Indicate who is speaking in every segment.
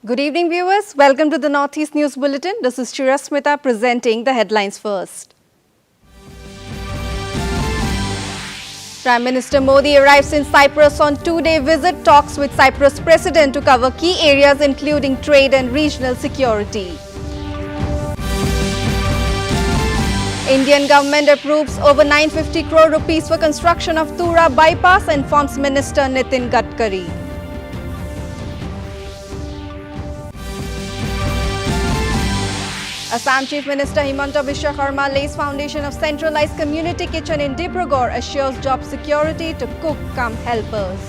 Speaker 1: Good evening, viewers. Welcome to the Northeast News Bulletin. This is Tura presenting the headlines first. Prime Minister Modi arrives in Cyprus on two-day visit, talks with Cyprus President to cover key areas including trade and regional security. Indian government approves over 950 crore rupees for construction of Tura Bypass, informs Minister Nitin Gadkari. Assam Chief Minister Himanta Biswa Sarma lays foundation of Centralized Community Kitchen in Tripura, assures job security to cook cum helpers.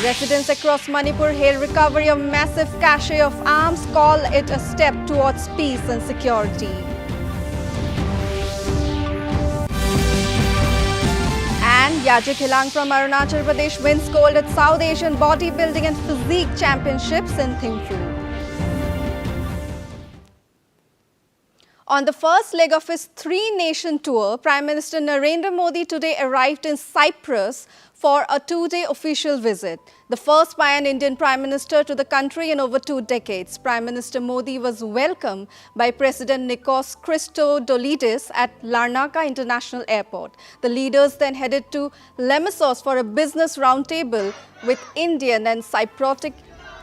Speaker 1: Residents across Manipur hail recovery of massive cache of arms, call it a step towards peace and security. And Yajik Hilang from Arunachal Pradesh wins gold at South Asian Bodybuilding and Physique Championships in Thimphu. On the first leg of his three-nation tour, Prime Minister Narendra Modi today arrived in Cyprus for a two-day official visit. The first by an Indian Prime Minister to the country in over 2 decades. Prime Minister Modi was welcomed by President Nikos Christodoulides at Larnaca International Airport. The leaders then headed to Lemissos for a business roundtable with Indian and Cypriotic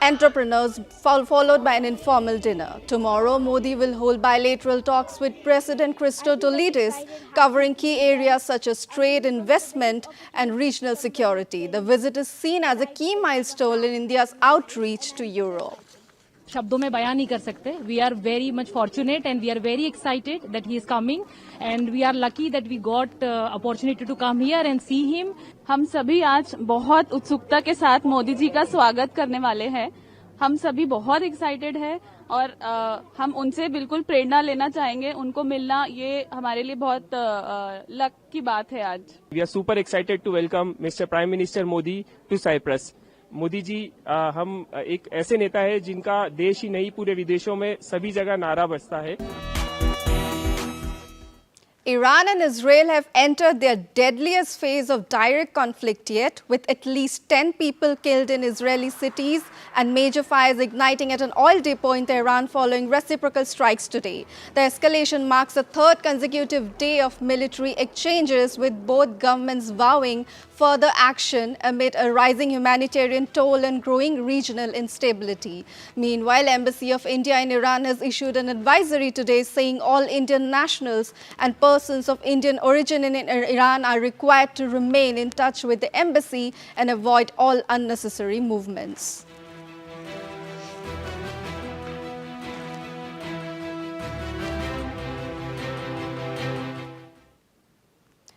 Speaker 1: entrepreneurs, followed by an informal dinner. Tomorrow, Modi will hold bilateral talks with President Christodoulides, covering key areas such as trade, investment and regional security. The visit is seen as a key milestone in India's outreach to Europe.
Speaker 2: शब्दों में बयान नहीं कर सकते. We are very much fortunate and we are very excited that he is coming and we are lucky that we got opportunity to come here and see him.
Speaker 3: हम सभी आज बहुत उत्सुकता के साथ मोदी जी का स्वागत करने वाले हैं. हम सभी बहुत एक्साइटेड हैं और हम उनसे बिल्कुल प्रेरणा लेना चाहेंगे. उनको मिलना ये हमारे लिए बहुत लक की बात है आज.
Speaker 4: We are super excited to welcome Mr. Prime Minister Modi to Cyprus. Modi ji हम एक ऐसे नेता है जिनका देश ही नहीं पूरे विदेशों में सभी जगह नारा बजता है.
Speaker 1: Iran and Israel have entered their deadliest phase of direct conflict yet, with at least 10 people killed in Israeli cities and major fires igniting at an oil depot in Tehran following reciprocal strikes today. The escalation marks the third consecutive day of military exchanges, with both governments vowing further action amid a rising humanitarian toll and growing regional instability. Meanwhile, Embassy of India in Iran has issued an advisory today saying all Indian nationals and persons of Indian origin in Iran are required to remain in touch with the embassy and avoid all unnecessary movements.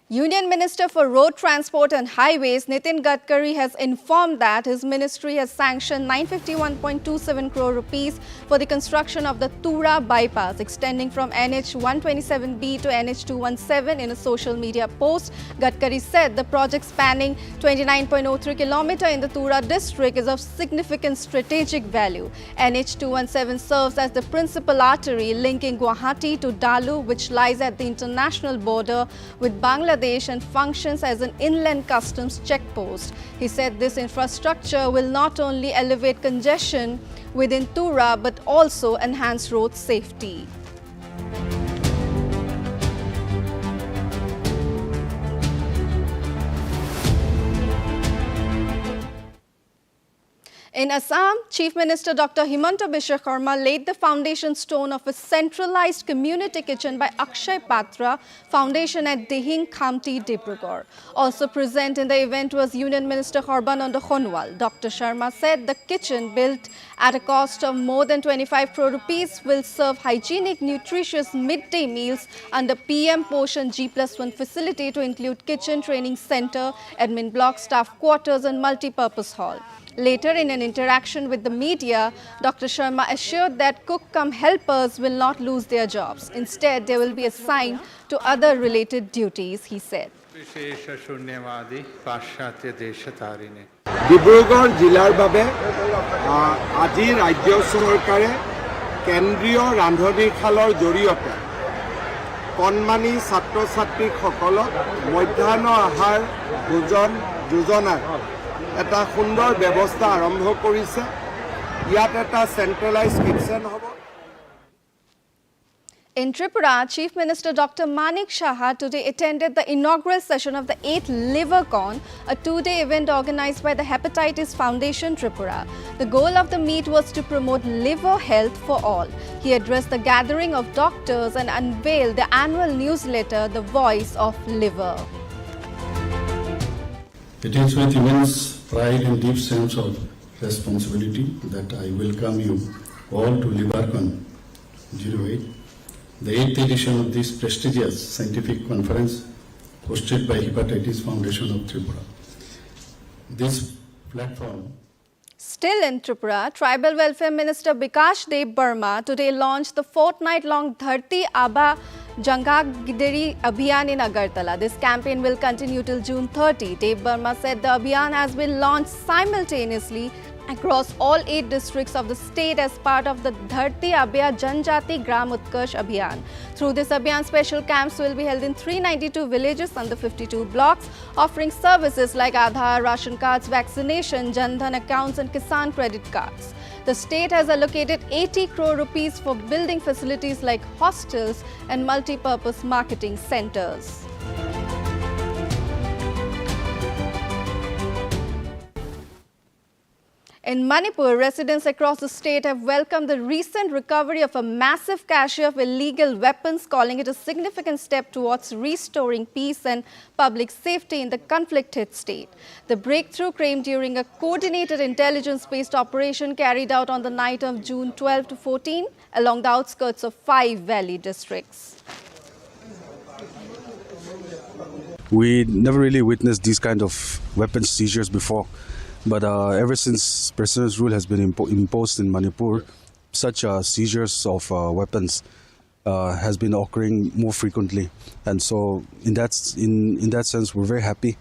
Speaker 1: Union Minister for Road Transport and Highways Nitin Gadkari has informed that his ministry has sanctioned 951.27 crore rupees for the construction of the Tura Bypass, extending from NH 127B to NH 217. In a social media post, Gadkari said the project spanning 29.03 km in the Tura district is of significant strategic value. NH 217 serves as the principal artery linking Guwahati to Dalu, which lies at the international border with Bangladesh and functions as an inland customs checkpost. He said this infrastructure will not only elevate congestion within Tura but also enhance road safety. In Assam, Chief Minister Dr. Himanta Biswa Sarma laid the foundation stone of a centralized community kitchen by Akshay Patra Foundation at Dihing Khamti, Dibrugarh. Also present in the event was Union Minister Sarbananda Sonowal. Dr. Sharma said the kitchen, built at a cost of more than 25 crore rupees, will serve hygienic, nutritious midday meals under PM Poshan G+1 facility to include kitchen, training center, admin block, staff quarters and multi-purpose hall. Later, in an interaction with the media, Dr. Sharma assured that cook-cum-helpers will not lose their jobs. Instead, they will be assigned to other related duties, he said.
Speaker 5: Dibrugarh জিলাৰ বাবে আজি ৰাজ্য চৰকাৰে কেন্দ্ৰীয় ৰান্ধনীশালৰ জৰিয়তে কণমানি ছাত্ৰ-ছাত্ৰীসকলক মধ্যাহ্ন আহাৰ ভোজন যোজনাৰ এটা সুন্দৰ ব্যৱস্থা আৰম্ভ কৰিছে ইয়াত এটা চেন্ট্ৰেলাইজড কিটচেন হ'ব
Speaker 1: In Tripura, Chief Minister Dr. Manik Saha today attended the inaugural session of the 8th LiverCon, a two-day event organized by the Hepatitis Foundation Tripura. The goal of the meet was to promote liver health for all. He addressed the gathering of doctors and unveiled the annual newsletter, The Voice of Liver.
Speaker 6: It is with immense pride and deep sense of responsibility that I welcome you all to LiverCon 08. The 8th edition of this prestigious scientific conference hosted by Hepatitis Foundation of Tripura. This platform.
Speaker 1: Still in Tripura, Tribal Welfare Minister Bikash Dev Burma today launched the fortnight-long Dharti Aba Jangagideri Abhiyan in Agartala. This campaign will continue till June 30. Dev Burma said the Abhiyan has been launched simultaneously across all 8 districts of the state as part of the Dharti Abya Janjati Gram Utkarsh Abhiyan. Through this Abhiyan, special camps will be held in 392 villages under 52 blocks, offering services like Aadhaar, ration cards, vaccination, Jan Dhan accounts and Kisan credit cards. The state has allocated 80 crore rupees for building facilities like hostels and multi-purpose marketing centers. In Manipur, residents across the state have welcomed the recent recovery of a massive cache of illegal weapons, calling it a significant step towards restoring peace and public safety in the conflict-hit state. The breakthrough came during a coordinated intelligence-based operation carried out on the night of June 12 to 14 along the outskirts of 5 valley districts.
Speaker 7: We never really witnessed these kind of weapons seizures before. But ever since President's rule has been imposed in Manipur, such seizures of weapons has been occurring more frequently, and so in that sense, we're very happy.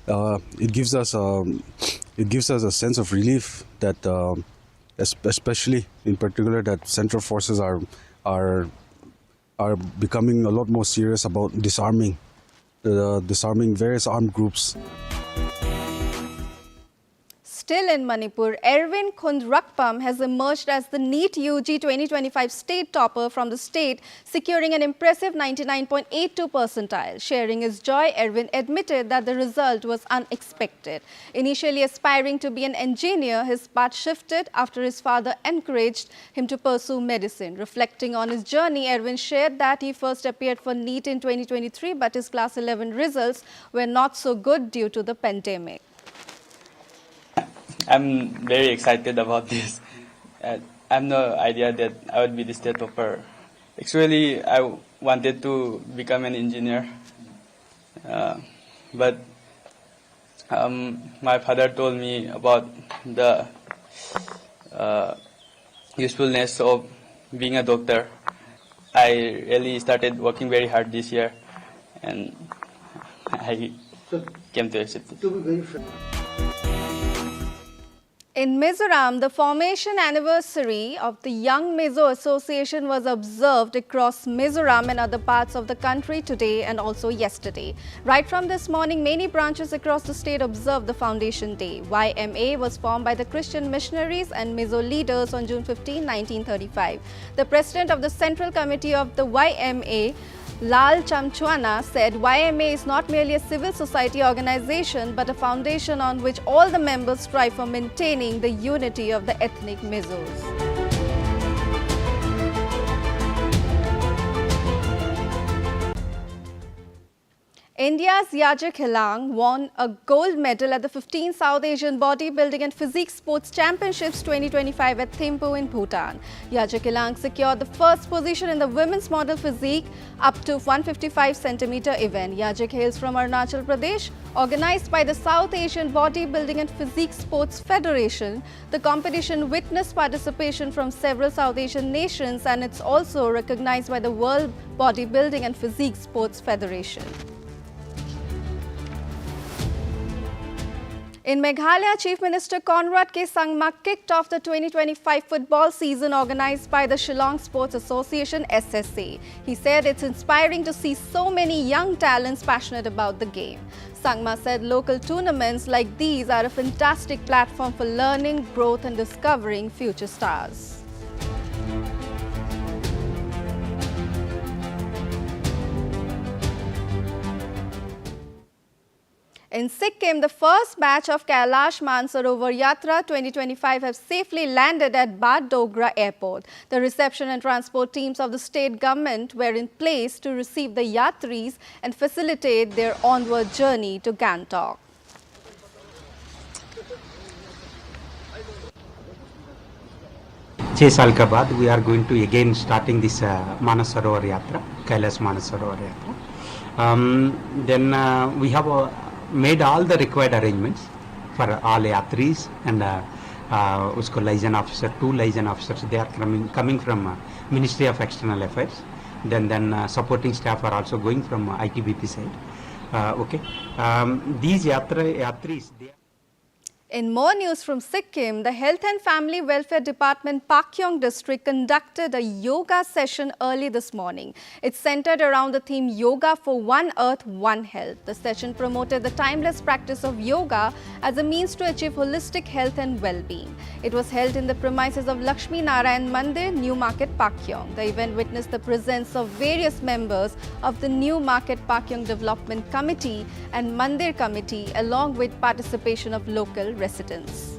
Speaker 7: It gives us a sense of relief that, especially in particular, that central forces are becoming a lot more serious about disarming various armed groups.
Speaker 1: Still in Manipur, Erwin Khundrakpam has emerged as the NEET UG 2025 state topper from the state, securing an impressive 99.82 percentile. Sharing his joy, Erwin admitted that the result was unexpected. Initially aspiring to be an engineer, his path shifted after his father encouraged him to pursue medicine. Reflecting on his journey, Erwin shared that he first appeared for NEET in 2023, but his class 11 results were not so good due to the pandemic.
Speaker 8: I'm very excited about this. I have no idea that I would be the state topper. Actually, I wanted to become an engineer, but my father told me about the usefulness of being a doctor. I really started working very hard this year, and I came to accept it.
Speaker 1: In Mizoram, the formation anniversary of the Young Mizo Association was observed across Mizoram and other parts of the country today and also yesterday. Right from this morning, many branches across the state observed the Foundation Day. YMA was formed by the Christian missionaries and Mizo leaders on June 15, 1935. The president of the Central Committee of the YMA, Lal Chamchuana, said YMA is not merely a civil society organization but a foundation on which all the members strive for maintaining the unity of the ethnic Mizos. India's Yajik Hilang won a gold medal at the 15th South Asian Bodybuilding and Physique Sports Championships 2025 at Thimphu in Bhutan. Yajik Hilang secured the first position in the women's model physique up to 155 centimeter event. Yajik hails from Arunachal Pradesh. Organized by the South Asian Bodybuilding and Physique Sports Federation, the competition witnessed participation from several South Asian nations, and it's also recognized by the World Bodybuilding and Physique Sports Federation. In Meghalaya, Chief Minister Conrad K. Sangma kicked off the 2025 football season organized by the Shillong Sports Association (SSA). He said it's inspiring to see so many young talents passionate about the game. Sangma said local tournaments like these are a fantastic platform for learning, growth and discovering future stars. In Sikkim, the first batch of Kailash Mansarovar Yatra 2025 have safely landed at Bad Dogra Airport. The reception and transport teams of the state government were in place to receive the Yatris and facilitate their onward journey to Gangtok.
Speaker 9: छह साल के बाद we are going to again starting this Manasarovar Yatra, Kailash Manasarovar Yatra. Then we have made all the required arrangements for all yatris and usko liaison officer, 2 liaison officers, they are coming from Ministry of External Affairs. Then supporting staff are also going from ITBP side. Okay, these yatris.
Speaker 1: In more news from Sikkim, the Health and Family Welfare Department Pakyong District conducted a yoga session early this morning. It centered around the theme Yoga for One Earth, One Health. The session promoted the timeless practice of yoga as a means to achieve holistic health and well-being. It was held in the premises of Lakshmi Narayan Mandir, New Market, Pakyong. The event witnessed the presence of various members of the New Market Pakyong Development Committee and Mandir Committee, along with participation of local residents.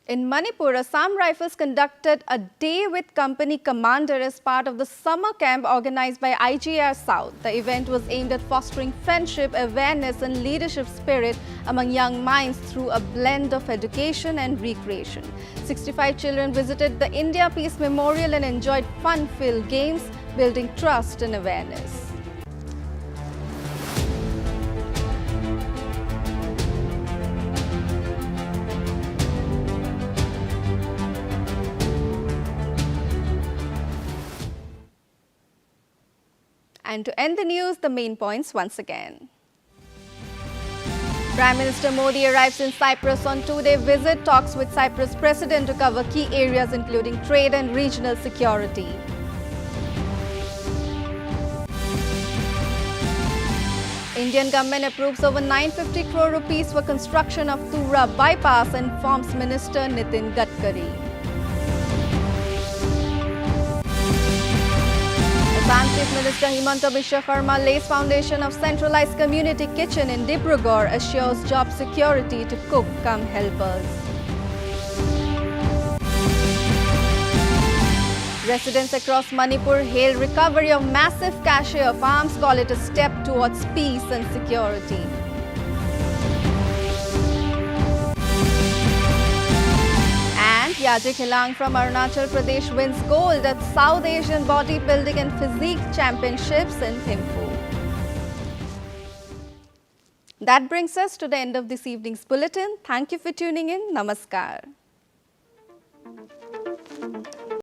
Speaker 1: In Manipur, Assam Rifles conducted a day with company commander as part of the summer camp organized by IGR South. The event was aimed at fostering friendship, awareness and leadership spirit among young minds through a blend of education and recreation. 65 children visited the India Peace Memorial and enjoyed fun-filled games, building trust and awareness. And to end the news, the main points once again. Prime Minister Modi arrives in Cyprus on 2-day visit, talks with Cyprus President to cover key areas including trade and regional security. Indian government approves over 950 crore rupees for construction of Tura Bypass, informs Minister Nitin Gadkari. Assam Chief Minister Himanta Biswa Sharma lays foundation of Centralized Community Kitchen in Dibrugarh, assures job security to cook cum helpers. Residents across Manipur hail recovery of massive cache of arms, call it a step towards peace and security. And Yajik Hilang from Arunachal Pradesh wins gold at South Asian Bodybuilding and Physique Championships in Thimphu. That brings us to the end of this evening's bulletin. Thank you for tuning in. Namaskar.